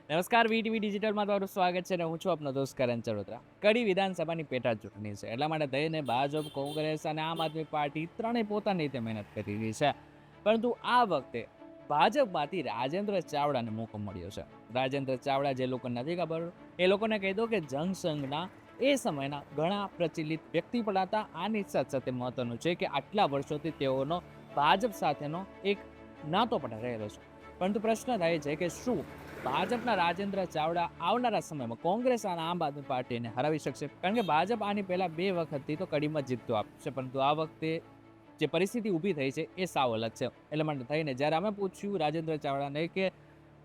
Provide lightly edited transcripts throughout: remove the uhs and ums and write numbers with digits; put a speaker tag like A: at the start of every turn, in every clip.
A: નમસ્કાર, વીટીવી ડિજિટલમાં તમારું સ્વાગત છે અને હું છું આપનો દોસ્ત કરણ ચરોતરા. કડી વિધાનસભાની પેટા ચૂંટણી છે, એટલા માટે થઈને ભાજપ, કોંગ્રેસ અને આમ આદમી પાર્ટી ત્રણેય પોતાની રીતે મહેનત કરી રહી છે. પરંતુ આ વખતે ભાજપમાંથી રાજેન્દ્ર ચાવડાને મોકો મળ્યો છે. રાજેન્દ્ર ચાવડા, જે લોકો નથી ખબર એ લોકોને કહી દો કે જનસંઘના એ સમયના ઘણા પ્રચલિત વ્યક્તિ પણ હતા. આની સાથે સાથે મહત્વનું છે કે આટલા વર્ષોથી તેઓનો ભાજપ સાથેનો એક નાતો પણ રહેલો છે. પરંતુ પ્રશ્ન થાય છે કે શું ભાજપના રાજેન્દ્ર ચાવડા આવનારા સમયમાં કોંગ્રેસ અને આમ આદમી પાર્ટીને હરાવી શકશે? કારણ કે ભાજપ આની પહેલા 2 વખતથી તો કડીમાં જીતતો આપ્યું છે, પરંતુ આ વખતે જે પરિસ્થિતિ ઊભી થઈ છે એ સાવ અલગ છે. એટલા માટે થઈને જ્યારે અમે પૂછ્યું રાજેન્દ્ર ચાવડાને કે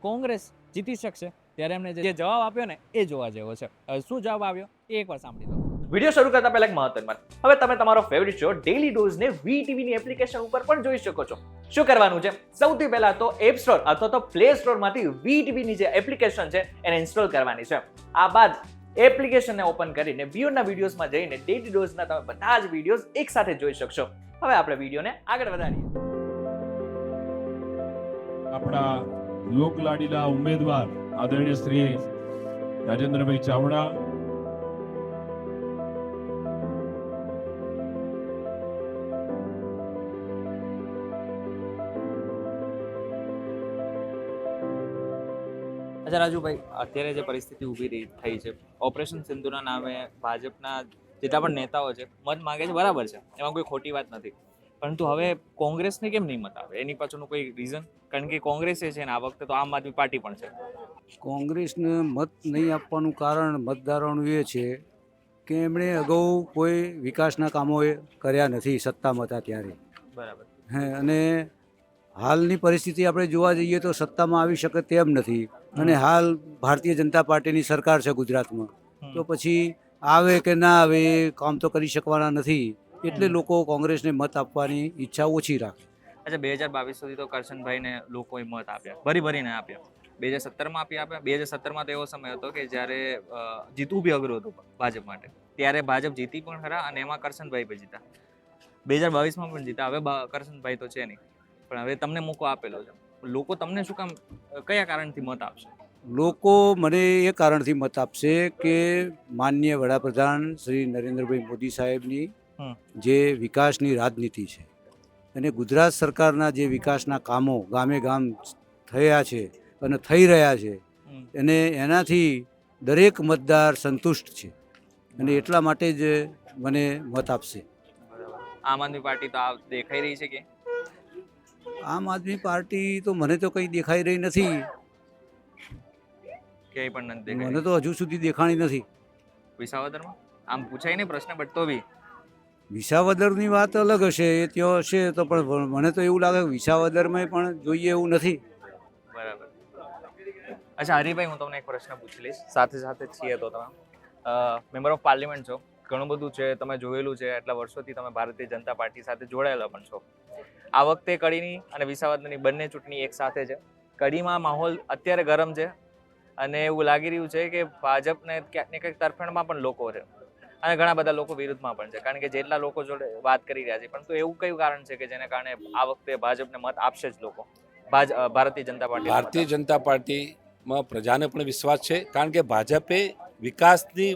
A: કોંગ્રેસ જીતી શકશે, ત્યારે એમને જે જવાબ આપ્યો ને એ જોવા જેવો છે. હવે શું જવાબ આવ્યો એ એકવાર સાંભળી લો.
B: વિડીયો શરૂ કરતા પહેલા એક મહત્વની વાત. હવે તમે તમારો ફેવરિટ શો ડેઈલી ડોઝને વીટીવીની એપ્લિકેશન ઉપર પણ જોઈ શકો છો. શું કરવાનું છે? સૌથી પહેલા તો એપ સ્ટોર અથવા તો પ્લે સ્ટોરમાંથી વીટીવીની જે એપ્લિકેશન છે એને ઇન્સ્ટોલ કરવાની છે. આ બાદ એપ્લિકેશનને ઓપન કરીને બિયોન્ડના વિડીયોઝમાં જઈને ડેઈલી ડોઝના તમે બધા જ વિડીયોઝ એકસાથે જોઈ શકશો. હવે આપણે વિડીયોને આગળ વધારીએ.
C: આપણા લોકલાડીલા ઉમેદવાર આદરણીય શ્રી રાજેન્દ્રભાઈ ચાવડા
A: અચ્છા રાજુભાઈ, અત્યારે જે પરિસ્થિતિ ઊભી થઈ છે, ઓપરેશન સિંધુના નામે ભાજપના જેટલા પણ નેતાઓ છે મત માંગે છે, બરાબર છે, એમાં કોઈ ખોટી વાત નથી. પરંતુ હવે કોંગ્રેસને કેમ નહીં મત આવે? એની પાછળનું કોઈ રીઝન? કારણ કે કોંગ્રેસે છે ને આ વખતે તો આમ આદમી પાર્ટી પણ છે.
D: કોંગ્રેસને મત નહીં આપવાનું કારણ મતદારોનું એ છે કે એમણે અગાઉ કોઈ વિકાસના કામો કર્યા નથી સત્તામાં હતા ત્યારે.
A: બરાબર.
D: અને હાલની પરિસ્થિતિ આપણે જોવા જઈએ તો સત્તામાં આવી શકે તેમ નથી. અને હાલ ભારતીય જનતા પાર્ટીની સરકાર છે ગુજરાતમાં, તો પછી આવે કે ના આવે એ કામ તો કરી શકવાના નથી. એટલે લોકો કોંગ્રેસને મત આપવાની ઈચ્છા ઓછી રાખે.
A: અચ્છા, 2022 સુધી તો કરશનભાઈને લોકોએ મત આપ્યા, ભરીને આપ્યા. 2017માં આપ્યા. 2017માં તો એવો સમય હતો કે જ્યારે જીતવું બી અઘરું હતું ભાજપ માટે. ત્યારે ભાજપ જીતી પણ ખરા અને એમાં કરશનભાઈ પણ જીતા. 2022માં પણ જીતા. હવે કરશનભાઈ તો છે નહીં, પણ હવે તમને મોકો આપેલો છે. લોકો તમને શું કામ, કયા કારણથી મત આપશે?
D: લોકો મને એ કારણથી મત આપશે કે માનનીય વડાપ્રધાન શ્રી નરેન્દ્રભાઈ મોદી સાહેબની જે વિકાસની રાજનીતિ છે અને ગુજરાત સરકારના જે વિકાસના કામો ગામે ગામ થયા છે અને થઈ રહ્યા છે, અને એનાથી દરેક મતદાર સંતુષ્ટ છે અને એટલા માટે જ મને મત આપશે.
A: આમ આદમી પાર્ટી તો દેખાઈ રહી છે કે?
D: આમ આદમી પાર્ટી તો મને તો કંઈ દેખાઈ રહી નથી.
A: ક્યાંય પણ નથી દેખાઈ.
D: મને તો હજુ સુધી દેખાણી નથી.
A: વિસાવદરમાં આમ પૂછાય નહીં પ્રશ્ન, બટ તો બી
D: વિસાવદરની વાત અલગ હશે, એ ત્યાં હશે તો, પણ મને તો એવું લાગે કે વિસાવદરમાં પણ જોઈએ એવું નથી.
A: બરાબર. અચ્છા હરિભાઈ, હું તમને એક પ્રશ્ન પૂછી લઈશ. સાથે સાથે છીએ તો તમે મેમ્બર ઓફ પાર્લિમેન્ટ છો, ઘણું બધું છે, તમે જોયેલું છે, એટલા વર્ષોથી તમે ભારતીય જનતા પાર્ટી સાથે જોડાયેલા પણ છો. આ વખતે કડીની અને વિસાવદરની બંને ચૂંટણી એક સાથે છે. કડીમાં માહોલ અત્યારે ગરમ છે અને એવું લાગી રહ્યું છે કે ભાજપને ક્યાંક ને ક્યાંક તરફેણમાં પણ લોકો છે અને ઘણા બધા લોકો વિરુદ્ધમાં પણ છે. કારણ કે જેટલા લોકો જોડે વાત કરી રહ્યા છે, પરંતુ એવું કયું કારણ છે કે જેને કારણે આ વખતે ભાજપને મત આપશે જ લોકો, ભારતીય જનતા પાર્ટી?
E: ભારતીય જનતા પાર્ટીમાં પ્રજાને પણ વિશ્વાસ છે, કારણ કે ભાજપે વિકાસની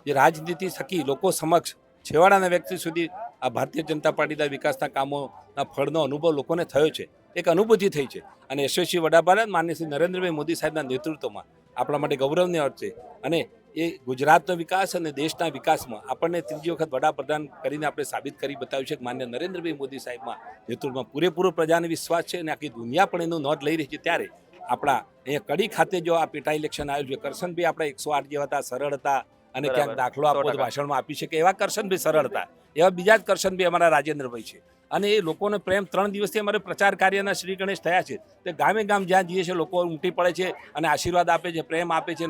E: જે રાજનીતિ થકી લોકો સમક્ષ છેવાડાના વ્યક્તિ સુધી આ ભારતીય જનતા પાર્ટીના વિકાસના કામોના ફળનો અનુભવ લોકોને થયો છે, એક અનુભૂતિ થઈ છે. અને યશસ્વી વડાપ્રધાન માનનીય શ્રી નરેન્દ્રભાઈ મોદી સાહેબના નેતૃત્વમાં આપણા માટે ગૌરવની વાત છે. અને એ ગુજરાતનો વિકાસ અને દેશના વિકાસમાં આપણને ત્રીજી વખત વડાપ્રધાન કરીને આપણે સાબિત કરી બતાવ્યું છે કે માન્ય નરેન્દ્રભાઈ મોદી સાહેબમાં નેતૃત્વમાં પૂરેપૂરો પ્રજાને વિશ્વાસ છે અને આખી દુનિયા પણ એનું નોંધ લઈ રહી છે. ત્યારે આપણા અહીંયા કડી ખાતે જો આ પેટા ઇલેક્શન આવ્યું છે, કરશનભાઈ આપણા 108 જેવા હતા, સરળ હતા અને ક્યાંક દાખલો આપવો ભાષણમાં આપી શકે એવા કરશનભાઈ સરળ હતા. એવા બીજા જ કરશનભાઈ અમારા રાજેન્દ્રભાઈ છે. અને એ લોકોનો પ્રેમ 3 દિવસથી અમારે પ્રચાર કાર્યના શ્રી ગણેશ થયા છે. તે ગામે ગામ જ્યાં જઈએ છીએ લોકો ઉમટી પડે છે અને આશીર્વાદ આપે છે, પ્રેમ આપે છે.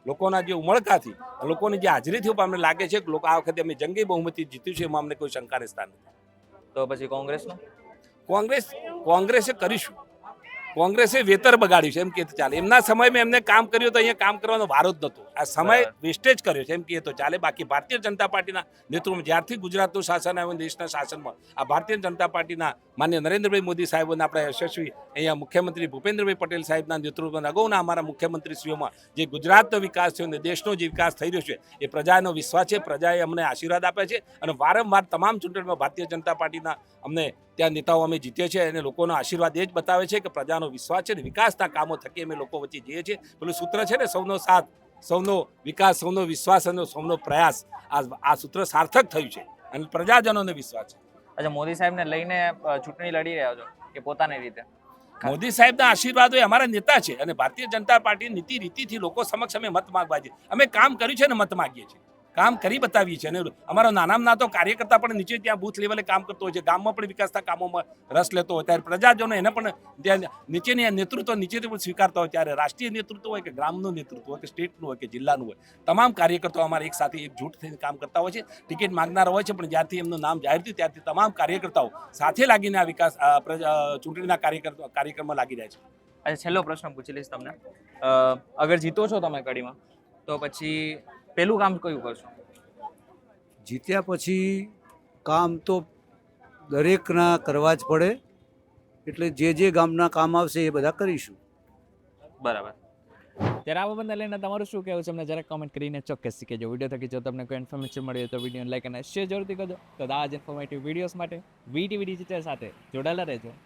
E: લોકોના જે ઉમળકાથી, લોકોની જે હાજરીથી અમને લાગે છે કે લોકો આ વખતે અમે જંગી બહુમતી જીત્યું છે, એમાં અમને કોઈ શંકાને સ્થાન નથી.
A: તો પછી કોંગ્રેસનો?
E: કોંગ્રેસે કરીશું. કોંગ્રેસે વેતર બગાડ્યું છે એમ કે ચાલે. એમના સમયમાં એમને કામ કર્યું તો અહીંયા કામ કરવાનો વારો જ નહોતો. આ સમય
B: બરાબર.
E: વેસ્ટેજ કર્યો છે એમ કે તો ચાલે. બાકી ભારતીય જનતા પાર્ટીના નેતૃત્વમાં જ્યારથી ગુજરાતનું શાસન આવ્યું દેશના શાસનમાં આ ભારતીય જનતા પાર્ટીના માન્ય નરેન્દ્રભાઈ મોદી સાહેબોના આપણા યશસ્વી અહીંયા મુખ્યમંત્રી ભૂપેન્દ્રભાઈ પટેલ સાહેબના નેતૃત્વમાં અગાઉના અમારા મુખ્યમંત્રીશ્રીઓમાં જે ગુજરાતનો વિકાસ થયો અને દેશનો જે વિકાસ થઈ રહ્યો છે એ પ્રજાનો વિશ્વાસ છે. પ્રજાએ અમને આશીર્વાદ આપ્યા છે અને વારંવાર તમામ ચૂંટણીમાં ભારતીય જનતા પાર્ટીના અમને ત્યાં નેતાઓ અમે જીતીએ છીએ અને લોકોનો આશીર્વાદ એ જ બતાવે છે કે પ્રજાનો વિશ્વાસ છે ને વિકાસના કામો થકી અમે લોકો વચ્ચે જઈએ છીએ. પેલું સૂત્ર છે ને સૌનો સાથ, સૌનો વિકાસ, સૌનો વિશ્વાસ અને સૌનો પ્રયાસ, આ સૂત્ર સાર્થક થયું છે અને પ્રજાજનોને વિશ્વાસ છે.
B: અચ્છા, મોદી સાહેબને લઈને ચૂંટણી લડી રહ્યા છો કે પોતાની રીતે?
E: મોદી સાહેબના આશીર્વાદો એ અમારા નેતા છે અને ભારતીય જનતા પાર્ટી નીતિ રીતિથી લોકો સમક્ષ અમે મત માંગવા છીએ. અમે કામ કર્યું છે ને મત માંગીએ છીએ, કામ કરી બતાવીએ છીએ. અને અમારો નાનામાં નાનો કાર્યકર્તા પણ નીચે ત્યાં બૂથ લેવલે કામ કરતો હોય છે, ગામમાં પણ વિકાસના કામોમાં રસ લેતો હોય ત્યારે પ્રજાજનો એને પણ ત્યાં નીચેની નેતૃત્વ નીચેથી પણ સ્વીકારતા હોય ત્યારે રાષ્ટ્રીય નેતૃત્વ હોય કે ગ્રામનું નેતૃત્વ હોય કે સ્ટેટનું હોય કે જિલ્લાનું હોય, તમામ કાર્યકર્તાઓ અમારા એક સાથે એકજૂટ થઈને કામ કરતા હોય છે. ટિકિટ માંગનારા હોય છે પણ જ્યારથી એમનું નામ જાહેર થયું ત્યારથી તમામ કાર્યકર્તાઓ સાથે લાગીને આ વિકાસ ચૂંટણીના કાર્યક્રમમાં લાગી રહ્યા છે.
B: અચ્છા, છેલ્લો પ્રશ્ન પૂછી લઈશ તમને. અગર જીતો છો તમે કડીમાં તો પછી પહેલું કામ કયું કરશો?
D: જીત્યા પછી કામ તો દરેકના કરવા જ પડે, એટલે જે ગામના કામ આવશે એ બધા કરીશું.
B: બરાબર.
A: ત્યારે આ બાબતને લઈને તમારું શું કહેવું છે અમને જરાક કોમેન્ટ કરીને ચોક્કસથી કહેજો. વિડીયો થકી જો તમને કોઈ ઇન્ફોર્મેશન મળી હોય તો વિડીયોને લાઈક અને શેર જરૂરથી કરજો. તો આ જ ઇન્ફોર્મેટિવ વિડીયોઝ માટે VTV ડિજિટલ સાથે જોડાયેલા રહેજો.